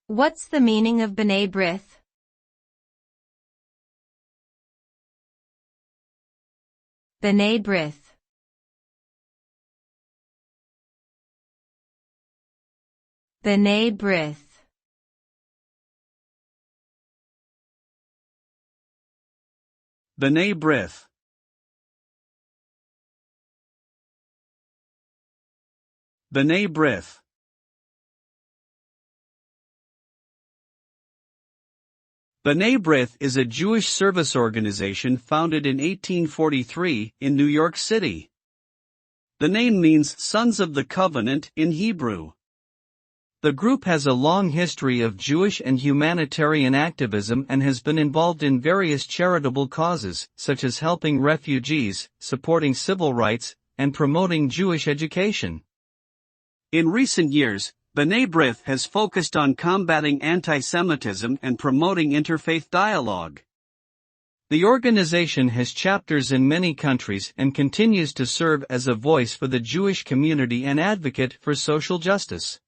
What's the meaning of B'nai B'rith? B'nai B'rith. B'nai B'rith. B'nai B'rith. B'nai B'rith. B'nai B'rith is a Jewish service organization founded in 1843 in New York City. The name means Sons of the Covenant in Hebrew. The group has a long history of Jewish and humanitarian activism and has been involved in various charitable causes, such as helping refugees, supporting civil rights, and promoting Jewish education. In recent years, B'nai B'rith has focused on combating anti-Semitism and promoting interfaith dialogue. The organization has chapters in many countries and continues to serve as a voice for the Jewish community and advocate for social justice.